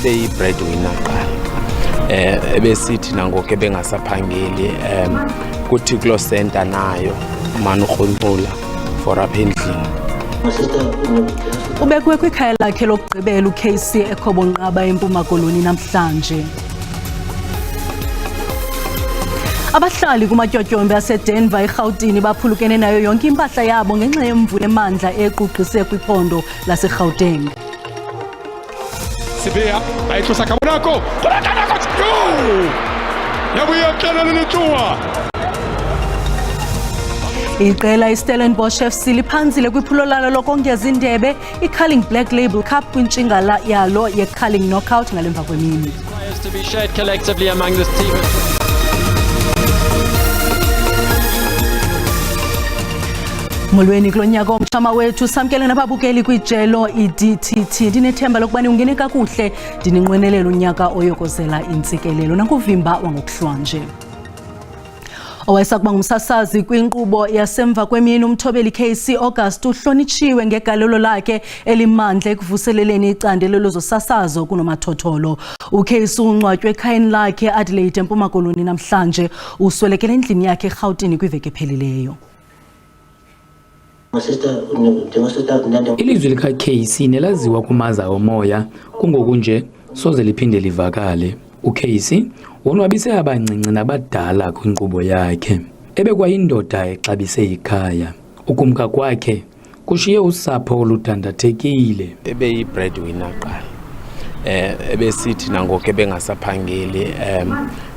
ebeyi-breadwinner qala ebesithi nangoku ebengasaphangeli kuthi kuloo center nayo umane urhonkqula for apha endlini. Ubekwe kwikhaya lakhe lokugqibela uKC eKhobonqaba eMpuma Koloni namhlanje. Abahlali kumatyotyombe aseDenver eRhawutini baphulukene nayo yonke impahla yabo ngenxa yemvula emandla equqise kwiphondo laseGauteng. Sibia ayithusa kabonako yabuyeqela lelithuwa. Iqela iStellenbosch FC liphanzile kwiphulo lalo lokongeza indebe iCurling Black Label Cup kwintshinga yalo yeCurling Knockout ngalemva kwemini. To be shared collectively among this team. Molweni kulo nyaka omtshama wethu samkele nababukeli kwijelo iDTT. Ndinethemba lokubani ungene kakuhle, ndininqwenelela unyaka oyokozela intsikelelo nakuvimba wangokuhlwanje. Owayesakuba ngumsasazi kwinkqubo yasemva kwemini umthobeli KC August uhlonitshiwe ngegalelo lakhe elimandla ekuvuseleleni icandelo lezosasazo kunomathotholo. UKC ungcwatywe ekhayeni lakhe Adelaide eMpuma Koloni namhlanje, uswelekele endlini yakhe eRhawutini kwiveki ephelileyo. Ilizwi likaKC nelaziwa kumaza omoya kungoku nje soze liphinde livakale. UKC wonwabise abancinci nabadala kwinkqubo yakhe. Ebekwayindoda exabise ikhaya. Ukumka kwakhe kushiye usapho oludandathekile. Ebeyi-breadwinner qala ebesithi nangoku ebengasaphangeli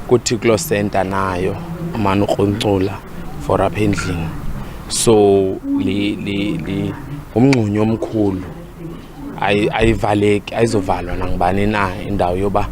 kuthi kuloo center nayo umane urhonkqula for apha endlini. So umngxunyo omkhulu ayivaleki, ayizovalwa nangubani na indawo yoba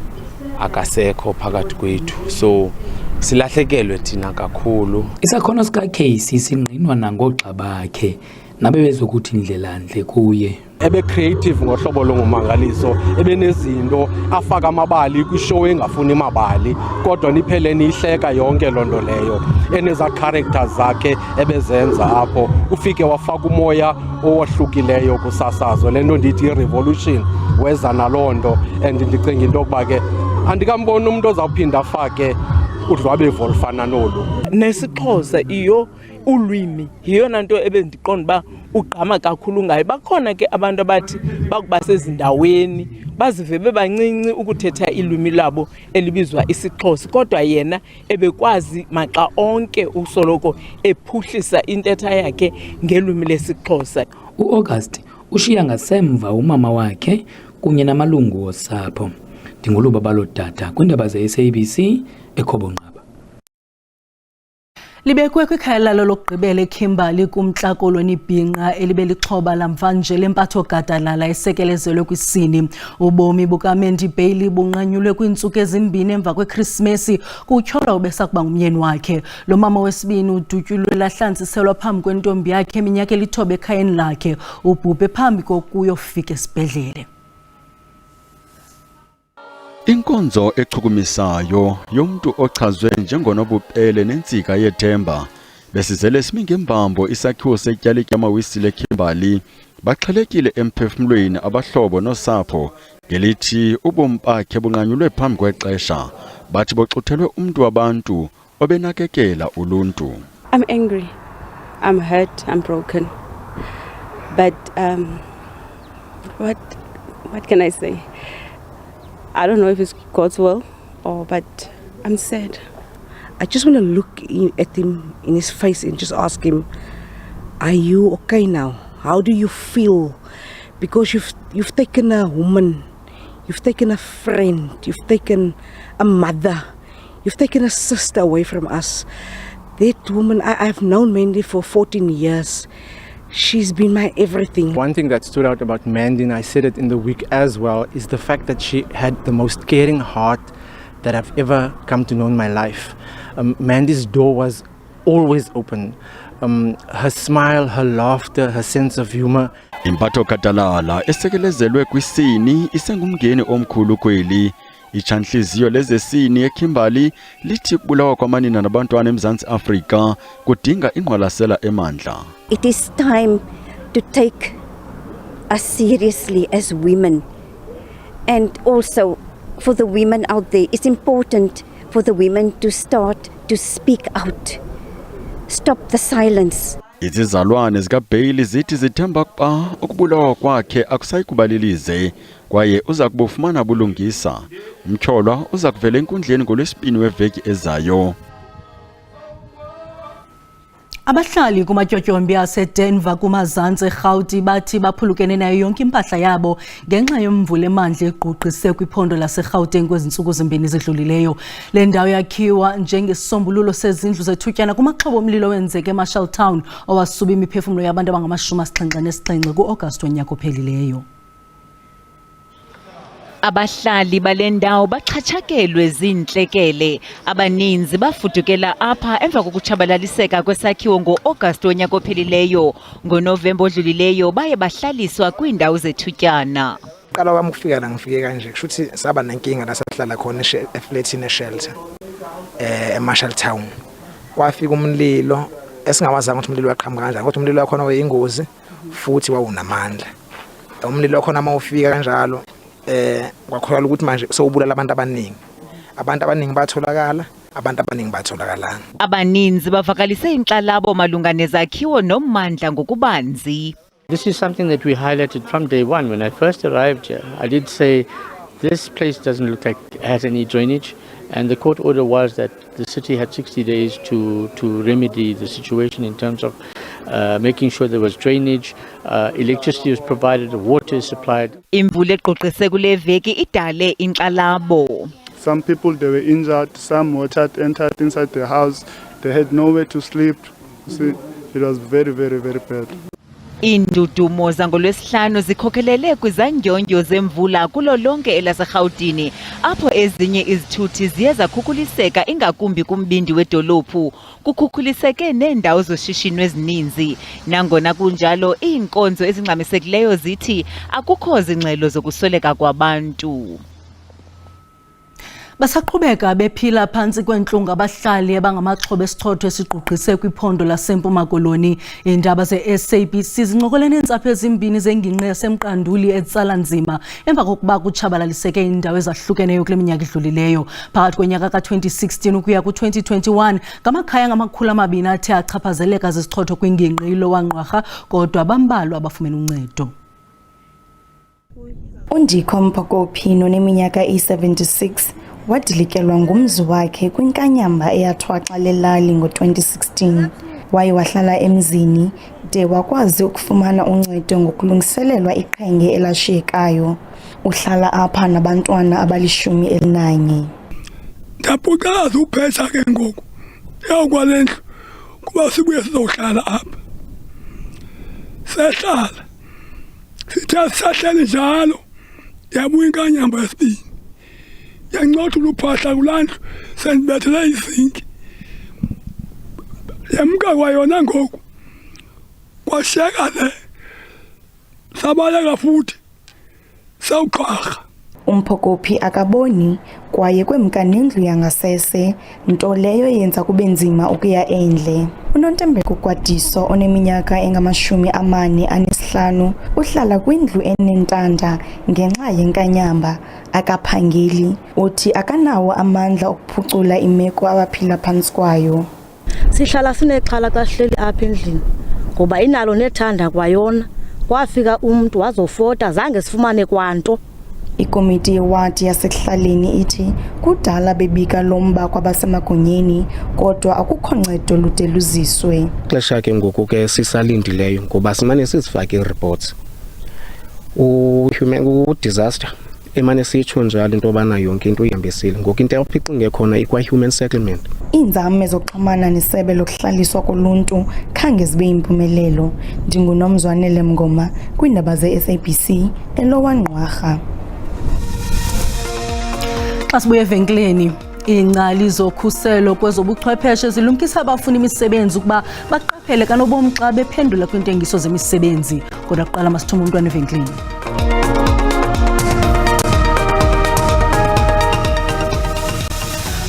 akasekho phakathi kwethu. So silahlekelwe thina kakhulu. Isakhono sikaKC sinqinwa nangoogxa bakhe nabebezokuthi indlelandle kuye. Ebe creative ngohlobo longumangaliso, ebenezinto afaka amabali kwishow engafuni mabali kodwa niphele nihleka yonke lonto leyo. Eneza characters zakhe ebezenza apho ufike wafaka umoya owahlukileyo kusasazo. Lento ndithi revolution weza nalonto and ndicinga into okuba ke andikambona umuntu ozawuphinda afake udlwabevu olufana nolu. NesiXhosa iyo ulwimi yiyona nto ebendiqonda uba ugqama kakhulu ngayo. Bakhona ke abantu abathi bakuba sezindaweni bazive bebancinci ukuthetha ilwimi labo elibizwa isiXhosa, kodwa yena ebekwazi maxa onke usoloko ephuhlisa intetha yakhe ngelwimi lesiXhosa. UAugust ushiya ngasemva umama wakhe kunye namalungu osapho. Ndinguluba balodada kwiindaba zeSABC eKhobonqaba. Libekwe kwikhaya lalo lokugqibela eKimberley kumntla Koloni Bhinqa elibelixhoba lamva nje lempatho gadalala esekelezelwe kwisini. Ubomi bukaMandy Bailey bunqanyulwe kwiintsuku ezimbini emva kweKrismesi kutyholwa ubesakuba ngumyeni wakhe. Lo mama wesibini udutyulwe lahlanziselwa phambi kwentombi yakhe eminyaka elithoba ekhayeni lakhe, ubhubhe phambi kokuyofika esibhedlele. Inkonzo echukumisayo yomuntu ochazwe njengonobupele nentsika yethemba besizele simingembambo isakhiwo setyalike amawisi leKimberley baxhelekile emphefumlweni abahlobo nosapho ngelithi ubomi bakhe bunqanyulwe phambi kwexesha bathi boxuthelwe umntu wabantu obenakekela uluntu. I'm angry, I'm hurt, I'm broken, but what can I say? I don't know if it's God's will but I'm sad. I just want to look at him in his face and just ask him, are you okay now? How do you feel? Because you've taken a woman, you've taken a friend, you've taken a mother, you've taken a sister away from us. That woman, I've known Mandy for 14 years. She's been my everything. One thing that stood out about Mandy, and I said it in the week as well, is the fact that she had the most caring heart that I've ever come to know in my life. Mandy's door was always open. Her smile, her laughter, her sense of humor. Impatho katalala esekelezelwe kwisini isengumngeni omkhulu kweli. Ichanhliziyo lezesini eKimberley lithi kubulawa kwamanina nabantwana eMzantsi Afrika kudinga ingqwalasela emandla. It is time to take us seriously as women and also for the women out there. It's important for the women to start to speak out. Stop the silence. Izizalwane zikaBailey zithi zithemba ukuba ukubulawa kwakhe akusayi kubalilize kwaye uza kubufumana bulungisa. Umtyholwa uza kuvela enkundleni ngolwesibini weveki ezayo. Abahlali kumatyotyombe aseDenver kumazantsi eGauteng bathi baphulukene nayo yonke impahla yabo ngenxa yomvula emandla egqugqise kwiphondo laseGauteng kwezintsuku zimbini zidlulileyo. Le ndawo yakhiwa njengesisombululo sezindlu zethutyana kumaxhoba omlilo wenzeke eMarshalltown owasuba imiphefumlo yabantu abangama-77 ku-Agasti wonyaka ophelileyo. Abahlali balendawo bachatshakelwe zintlekele. Abaninzi bafudukela apha emva kokutshabalaliseka kwesakhiwo ngo-Agasti wonyaka ophelileyo. NgoNovemba odlulileyo baye bahlaliswa kwiindawo zethutyana. Qala wami ukufika la ngifike kanje kushuthi saba nenkinga la sahlala khona eflatini eshelter eMarshalltown. Kwafika umlilo esingawazanga ukuthi umlilo waqhamuka kanjani kodwa umlilo wakhona wayingozi futhi wawunamandla. Umlilo wakhona mawufika kanjalo kwakholwa ukuthi manje sowubulala abantu abaningi batholakala, abantu abaningi batholakala. Abaninzi bavakalise inxalabo malunga nezakhiwo nomandla ngokubanzi. This is something that we highlighted from day one. When I first arrived here, I did say this place doesn't look like it has any drainage, and the court order was that the city had 60 days to remedy the situation in terms of making sure there was drainage, electricity was provided, water is supplied. Imvula egqugqise kule veki idale inxalabo. Some people, they were injured, some water entered inside the house, they had nowhere to sleep. See, it was very, very, very bad. Indudumo zangolwesihlanu zikhokelele kwizandyondyo zemvula kulo lonke elaseGauteng apho ezinye izithuthi ziye zakhukuliseka ingakumbi kumbindi wedolophu kukhukuliseke neendawo zoshishino ezininzi. Nangona kunjalo iinkonzo ezingxamisekileyo zithi akukho zingxelo zokusweleka kwabantu. Basaqhubeka bephila phantsi kwentlungu abahlali abangamaxhoba esichotho esigqugqise kwiphondo laseMpuma Koloni. Iindaba ze-SABC zincokola neentsapho ezimbini zengingqi yaseMqanduli etsalanzima emva kokuba kutshabalaliseke iindawo ezahlukeneyo kule minyaka idlulileyo. Phakathi konyaka ka-2016 ukuya ku-2021 ngamakhaya ngama-200 athe achaphazeleka zisichotho kwingingqi iLowa-Ngqwarha kodwa bambalwa abafumene uncedo. Undikho Mpokophi noneminyaka e-76 wadilikelwa ngumzi wakhe kwinkanyamba eyathwaxa lelali ngo-2016. Waye wahlala emzini de wakwazi ukufumana uncedo ngokulungiselelwa iqhenge elashiyekayo. Uhlala apha nabantwana abali-11. Ndaphucaza uphetha ke ngoku yakwale ndlu kuba sibuye sizohlala apha. Sehlala sithe sisahleli njalo yabuya inkanyamba yesibini yancotha uphahla kulandlu sendibethele izinki yamka kwayona ngoku kwasheka le sabaleka futhi sawuqharha. Umpokophi akaboni kwaye kwemka nendlu yangasese nto leyo yenza kube nzima ukuya endle. UNontembeko Kwadiso oneminyaka engama-45 uhlala kwindlu enentanda ngenxa yenkanyamba akaphangeli. Uthi akanawo amandla okuphucula imeko abaphila phantsi kwayo. Sihlala sinexhala xa sihleli apha endlini ngoba inalo nethanda kwayona. Kwafika umntu wazofota zange sifumane kwanto. Ikomiti yewadi yasekuhlaleni ithi kudala bebika lomba kwabasemagonyeni kodwa akukho ncedo lude luziswe. Xesha ke ngoku ke sisalindileyo ngoba simane sizifake ireports. U-disaster emane sitsho njalo into yobana yonke into ihambisile. Ngoku into ephixi ngekhona ikwa-human settlement. Iinzame zokuxhumana nesebe lokuhlaliswa koluntu khange zibe yimpumelelo. NdinguNomzwanele Mngoma kwiindaba ze-SABC eLowa-Ngqwarha. Xa sibuye evenkileni, iingcali zokhuselo kwezobuchwepheshe zilumkisa abafuna imisebenzi ukuba baqaphele kanobomi xa bephendula kwiintengiso zemisebenzi. Kodwa kuqala masithume umntwana evenkileni.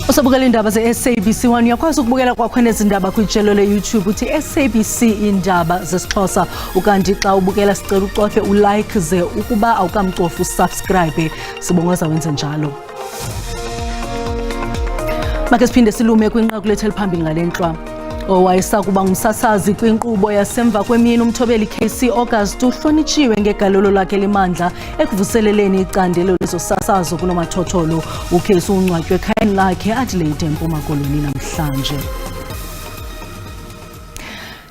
Usabukela iindaba ze-SABC 1 uyakwazi ukubukela kwakho nezi ndaba kwijelo le-YouTube uthi SABC Iindaba zesiXhosa. Ukanti xa ubukela sicela ucofe ulike ze ukuba awukamcofi usubscribe. Sibongoza wenze njalo. Make siphinde silume kwinqaku lethu eliphambili ngalenhlwa. Owayesakuba ngumsasazi kwinkqubo yasemva kwemini umthobeli KC August uhlonitshiwe ngegalelo lakhe lemandla ekuvuseleleni icandelo lezosasazo kunomathotholo. UKC ungcwatywe ekhayeni lakhe Adelaide eMpuma Koloni namhlanje.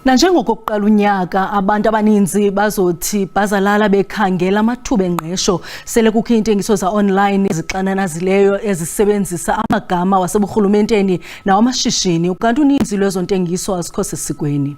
Nanjengokuqala unyaka abantu abaninzi bazothi bazalala bekhangela amathuba engqesho sele kukho intengiso za online ezixananazileyo ezisebenzisa amagama waseburhulumenteni nawamashishini ukanti uninzi lwezo ntengiso azikho sesikweni.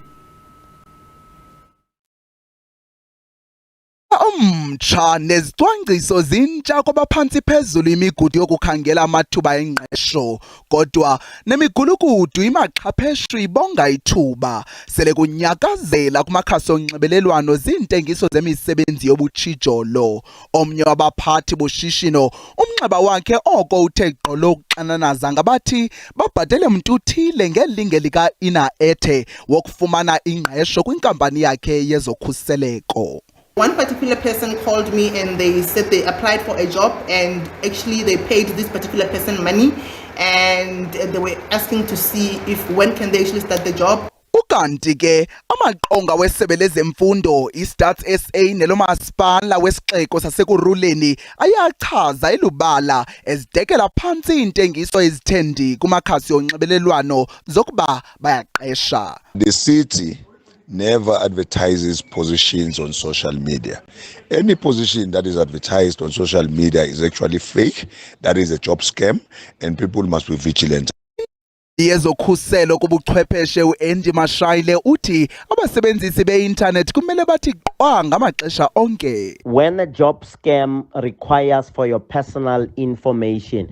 Umtsha nezicwangciso zintsha kwabaphansi phezulu imigudu yokukhangela amathuba engqesho kodwa nemigulukudu imaxhapheshu ibonga ithuba sele kunyakazela kumakhasi onxibelelwano zintengiso zemisebenzi yobutshijolo. Omnye wabaphathi boshishino umnxeba wakhe oko uthe gqolo ukuxananaza ngabathi babhatele mntu uthile ngelinge lika Ina Ethe wokufumana ingqesho kwinkampani yakhe yezokhuseleko. One particular person called me and they said they applied for a job and actually they paid this particular person money and they were asking to see if when can they actually start the job. Ukanti ke amaqonga wesebe lezemfundo iStats SA nelomasipala wesixeko sasekuruleni ayachaza elubala ezidekela phansi intengiso ezitendi kumakhasi onxibelelwano zokuba bayaqesha. The city never advertises positions on social media. Any position that is advertised on social media is actually fake. That is a job scam and people must be vigilant. Yezokhuselo kubuchwepheshe uAndy Mashayile uthi abasebenzisi be-internet kumele bathi qwa ngamaxesha onke. When a job scam requires for your personal information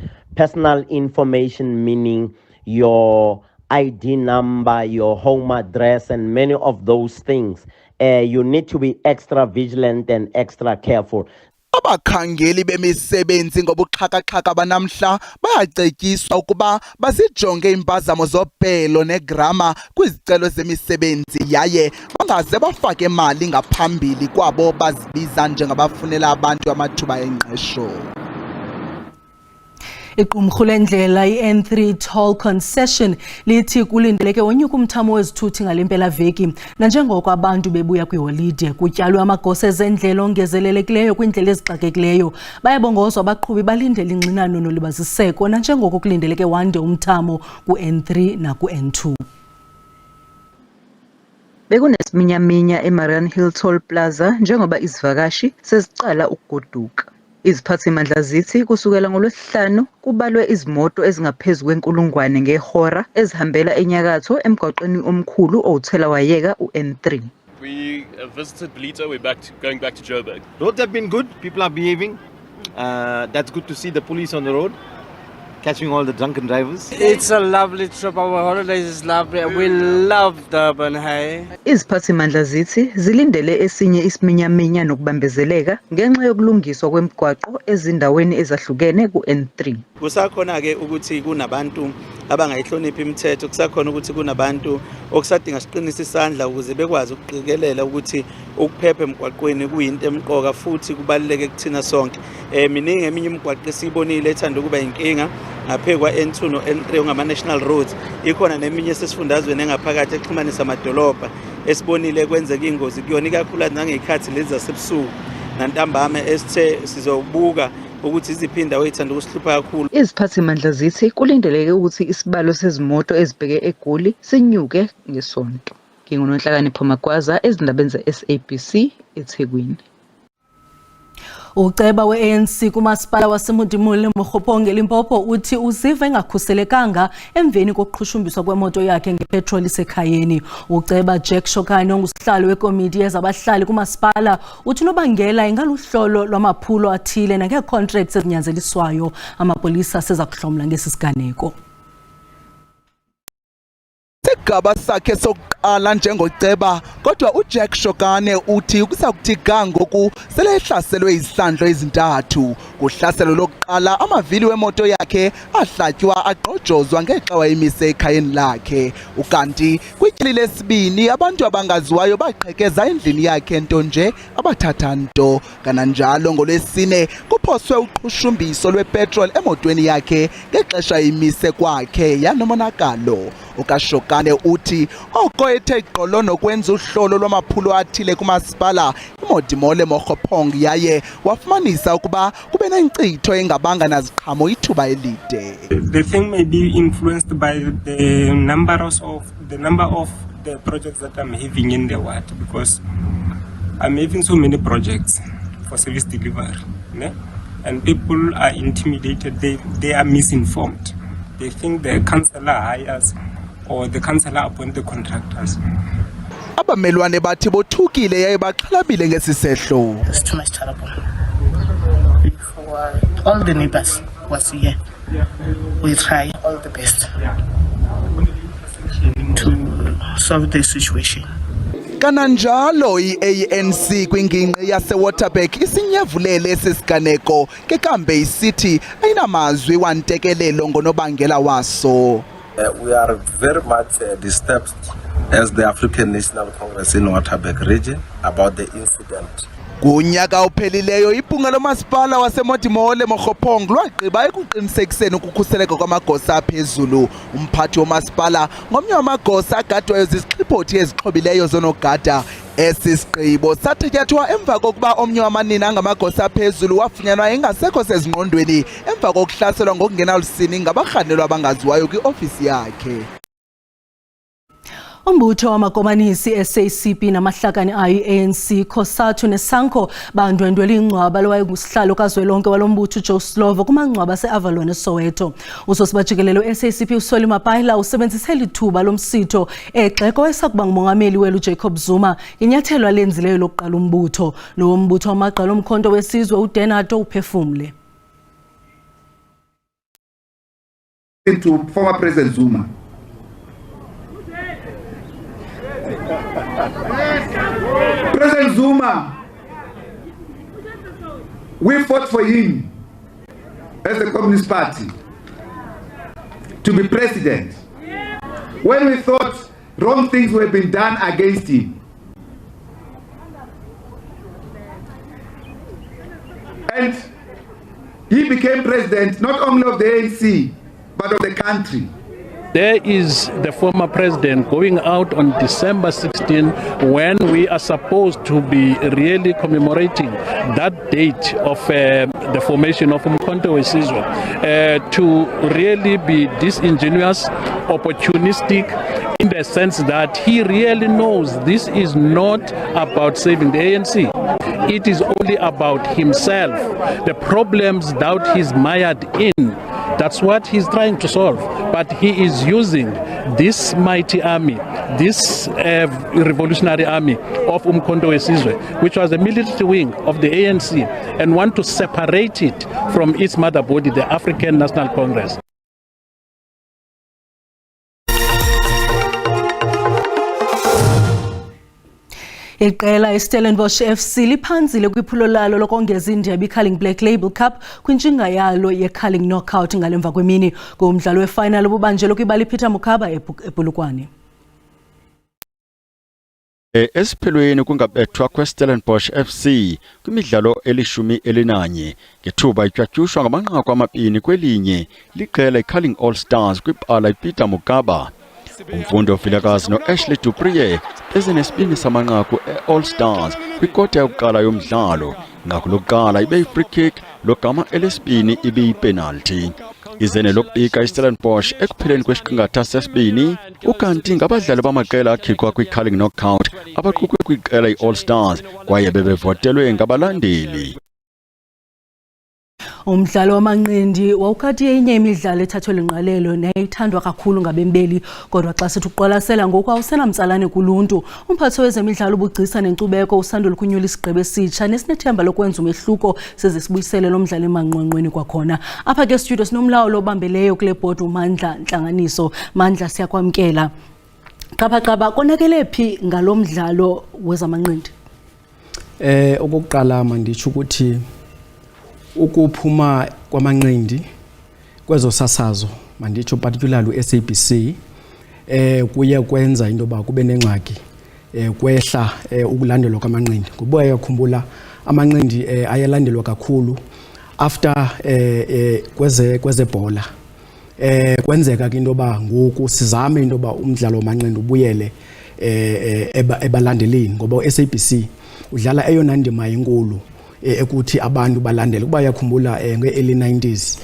meaning your ID number, your home address, and many of those things, you need to be extra vigilant and extra careful. Abakhangeli bemisebenzi ngobuxhaka-xhaka banamhla bayacetyiswa ukuba bazijonge impazamo zobhelo negrama kwizicelo zemisebenzi yaye bangaze bafake imali ngaphambili kwabo bazibiza njengabafunela abantu amathuba engqesho. Iqumrhu lendlela i-N3 toll concession lithi kulindeleke wonyuka umthamo wezithuthi ngalempela veki nanjengoko abantu bebuya kwiholide kutyalwe amagosa ezendlela ongezelelekileyo kwindlela ezixakekileyo bayabongozwa abaqhubi balindele ingxinano nolibaziseko nanjengoko kulindeleke wande umthamo ku-N3 naku-N2. Bekunesiminyaminya eMarian Hill Toll Plaza njengoba izivakashi sezicala ukugoduka. Iziphathimandla zithi kusukela ngoLwesihlanu kubalwe izimoto ezingaphezu kwenkulungwane ngehora ezihambela enyakatho emgwaqweni omkhulu owuthela wayeka uN3. We visited Belito, we're going back to Joburg. Roads have been good, people are behaving. That's good to see the police on the road, catching all the drunken drivers. It's a lovely trip, our holidays is lovely, we love Durban, hey. Iziphathimandla zithi zilindele esinye isiminyaminya nokubambezeleka ngenxa yokulungiswa kwemigwaqo ezindaweni ezahlukene ku-N3. Kusakhona ke ukuthi kunabantu abangayihloniphi imithetho, kusakhona ukuthi kunabantu okusadinga siqinisa isandla ukuze bekwazi ukuqikelela ukuthi ukuphepha emgwaqweni kuyinto emqoka futhi kubaluleke kuthina sonke. Miningi eminye imigwaqo esiyibonile ethanda ukuba inkinga ngaphekwa N2 no N3 ngama national roads, ikhona neminye sesifundazweni engaphakathi exhumanisa amadolobha esibonile kwenzeka ingozi kuyona ikakhulu nangekhathi lezi zasebusuku nantambama esithe sizobuka ukuthi iziphi indawo ezithanda ukusihlupha kakhulu. Iziphathimandla zithi kulindeleke ukuthi isibalo sezimoto ezibheke eGoli sinyuke ngesonto. Ngingunonhlakanipho Magwaza ezindabeni ze-SABC eThekwini. Uceba we-ANC kumasipala waseMudimuli Mokgopong eLimpopo uthi uziva engakhuselekanga emveni kokuqhushumbiswa kwemoto yakhe ngepetrol isekhayeni. Uceba Jack Shokane ongusihlalo wekomiti yezabahlali kumasipala uthi unobangela ingaluhlolo lwamaphulo athile nange-contracts ezinyanzeliswayo. Amapolisa aseza kuhlomla ngesi siganeko. isigaba sakhe sokuqala njengoceba, kodwa uJack Shokane uthi kusakuthi ga ngoku sele ehlaselwe izihlandlo ezintathu. Kuhlaselo lokuqala amavili wemoto yakhe ahlatywa agqojozwa ngexa wayemise ekhayeni lakhe. Ukanti kwityeli lesibini abantu abangaziwayo baqhekeza endlini yakhe nto nje abathatha nto. Kananjalo ngolwesine kuphoswe uqhushumbiso lwepetrol emotweni yakhe ngexesha imise kwakhe yanomonakalo. UkaShokane uthi oko ethe gqolo nokwenza uhlolo lwamaphulo athile kumasipala iModimolle Mokgopong yaye wafumanisa ukuba kube nenkcitho engabanga naziqhamo ithuba elide. The thing may be influenced by the number of the projects that I'm having in the ward, because I'm having so many projects for service delivery, né? And people are intimidated, they are misinformed. They think the councillor hires or the councillor appoint the contractors. Abamelwane bathi bothukile yaye baxhalabile ngesisehlo. It's too much trouble. For all the neighbors was here. We try all the best to solve the situation. Kananjalo iANC kwingingqi yaseWaterberg isinyavulele esisiganeko kekambe isithi ayinamazwi wantekelelo ngonobangela waso. We are very much disturbed as the African National Congress in Waterberg region about the incident. Kunyaka ophelileyo ibhunga lomasipala waseModimolle Mokgopong lwagqiba ekuqinisekiseni ukukhuseleko kwamagosa aphezulu. Umphathi womasipala ngomnye wamagosa agadwayo zizixhiphothi ezixhobileyo zonogada. Esi sigqibo sathetyathwa emva kokuba omnye wamanina angamagosa aphezulu wafunyanwa engasekho sezingqondweni emva kokuhlaselwa ngokungenalusini ngabarhanelwa abangaziwayo kwiofisi yakhe. Umbutho wamakomanisi SACP namahlakani ayo ANC Khosathu neSanko bandwendwela ingcwaba lowayengusihlalo kazwelonke walombutho Joe Slovo kumangcwaba seAvalon eSoweto. Usosibajikelelo SACP uSoli Mapayila usebenzise lithuba lomsitho exeko esakuba ngumongameli welu Jacob Zuma inyathelo alenzileyo lokuqala umbutho. Lo mbutho wamaqala omkhonto wesizwe uDenato uphefumle. To former President Zuma. President Zuma, we fought for him as the Communist Party to be president when we thought wrong things were being done against him. And he became president not only of the ANC but of the country. There is the former president going out on December 16 when we are supposed to be really commemorating that date of the formation of Umkhonto weSizwe, to really be disingenuous, opportunistic, in the sense that he really knows this is not about saving the ANC. It is only about himself, the problems that he's mired in. That's what he's trying to solve. But he is using this mighty army, this revolutionary army of Umkhonto weSizwe, which was a military wing of the ANC, and want to separate it from its mother body, the African National Congress. Iqela iStellenbosch FC liphanzile kwiphulo lalo lokongeza indebe iCarling Black Label Cup kwintshinga yalo yeCarling Knockout ngalemva kwemini kumdlalo wefinal obubanjelo kwibali Peter Mukaba ePolokwane. Esiphelweni kungabethwa kweStellenbosch FC kwimidlalo eli-11 ngethuba ityatyushwa ngamanqaku amabini kwelinye liqela iCarling All Stars kwibala iPeter Mukaba. Umfundo Vilakazi no-Ashley Dupriye ezinesibini samanqaku e-All Stars kwikota yokuqala yomdlalo. Inqaku lokuqala ibe yi-free kick, logama elesibini ibe yi-penalty. Izene lokubika iStellenbosch ekupheleni kwesiqingatha sesibini, ukanti ngabadlali bamaqela akhikwa kwiCarling Knockout abaqukwe kwiqela i-All Stars kwaye bebevotelwe ngabalandeli. Umdlalo wamanqindi wawukhathi enye imidlalo ethathwe lingqalelo neyithandwa kakhulu ngabembeli, kodwa xa sithi uqwalasela ngoku awusenamtsalane kuluntu. Umphathi wezemidlalo ubugcisa nenkcubeko usandul kunyula isigqebe esitsha nesinethemba lokwenza umehluko size sibuyisele lo mdlalo emanqwanqweni kwakhona. Apha ke studio sinomlawulo obambeleyo kule bhodi uMandla Ntlanganiso. Mandla, siyakwamkela. Qaba konakele phi ngalomdlalo wezamanqindi? Okokuqala manditsho ukuthi ukuphuma kwamanqindi kwezo sasazo manditsho particularly SABC kuye kwenza into ba kube nengxaki kwehla ukulandelwa kwamanqindi. Ngoba yakhumbula amanqindi ayalandelwa kakhulu after kweze bhola. Kwenzeka into ba ngoku sizame into ba umdlalo wamanqindi ubuyele ebalandeleni ngoba SABC udlala eyona ndima enkulu ekuthi abantu balandele. Kuba yakhumbula nge-early 90s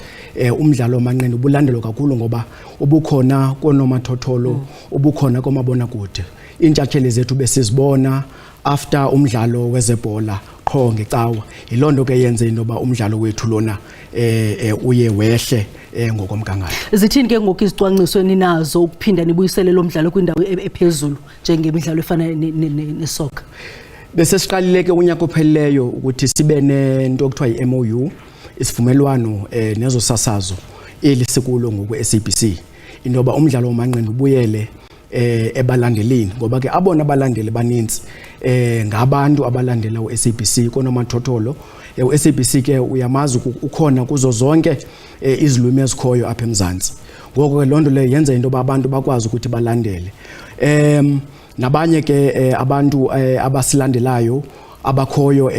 umdlalo wamanqindi ubulandelwa kakhulu ngoba ubukhona konomathotholo, ubukhona komabonakude. Iintshatsheli zethu besizibona after umdlalo wezebhola qho ngecawa. Yilonto ke yenze into ba umdlalo wethu lona uye wehle ngokomgangatho. Zithini ke ngoku izicwangciso ninazo ukuphinda nibuyisele lo mdlalo kwindawo ephezulu njengemidlalo efana nesoka? Bese siqalile ke unyaka ophelileyo ukuthi sibe nento okuthiwa yi-MOU, isivumelwano nezo sasazo elisikulo ngoku SABC. Indoba umdlalo wamanqindi ubuyele ebalandeleni ngoba ke abona abalandeli baninzi ngabantu abalandela uSABC konomathotholo. uSABC ke uyamazi ukhona kuzo zonke izilwimi ezikhoyo apha eMzantsi. Ngoko ke lonto le yenza into abantu bakwazi ukuthi balandele. Nabanye ke abantu abasilandelayo abakhoyo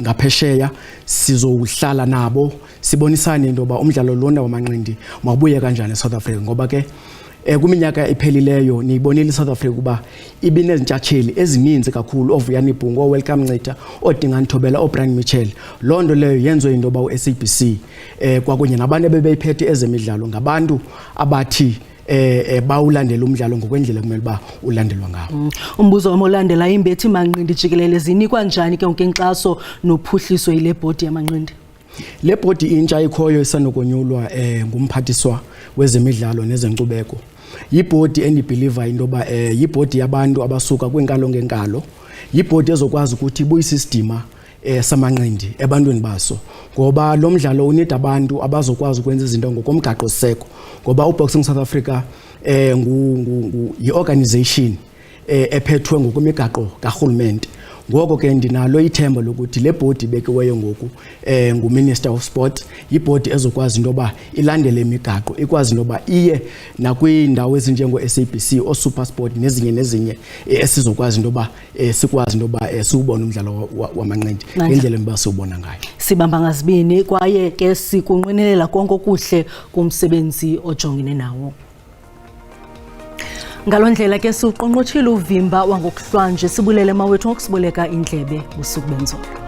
ngaphesheya sizohlala nabo sibonisane into ba umdlalo lona wamanqindi mabuye kanjani eSouth Africa ngoba ke kuminyaka ephelileyo niyibonile iSouth Africa kuba ibinezintshatsheli ezininzi kakhulu ovuyani Bhungu, Welcome Ncitha, oDingani Thobela, oBrian Mitchell. Lonto leyo yenziwe into ba uSABC kwakunye nabantu bebeyiphethe ezemidlalo ngabantu abathi bawulandela umdlalo ngokwendlela kumele ba ulandelwa ngawo. Umbuzo omolandela imbethi manqindi jikelele zinikwa njani ke ngenkxaso nophuhliso ile bhodi yamanqindi? Le bhodi intsha ikhoyo isanokonyulwa ngumphathiswa wezemidlalo nezenkcubeko. Yibhodi endibelieve into ba yibhodi yabantu abasuka kwinkalo ngenkalo. Yibhodi ezokwazi ukuthi ibuyise isidima samanqindi ebantwini baso ngoba lo mdlalo unida abantu abazokwazi ukwenza izinto ngokomgaqo seko ngoba uBoxing South Africa yi-organization ephethwe ngokwemigaqo karhulumente. Ngoko ke ndinalo ithemba lokuthi le bhodi bekiweyo ngoku nguMinister of Sport yibhodi ezokwazi into ba ilandele imigaqo, ikwazi into ba iye nakwiindawo ezinjengo-SABC oSuperSport nezinye esizokwazi into ba sikwazi into ba siubone umdlalo wamanqindi ngendlela emba siubona ngayo. Sibamba ngazibini kwaye ke sikunqwenelela konke okuhle kumsebenzi ojongene nawo. Ngalondlela ke siuqonqothile uvimba wangokuhlwanje sibulele mawethu ngokusiboleka indlebe busuku benzolo.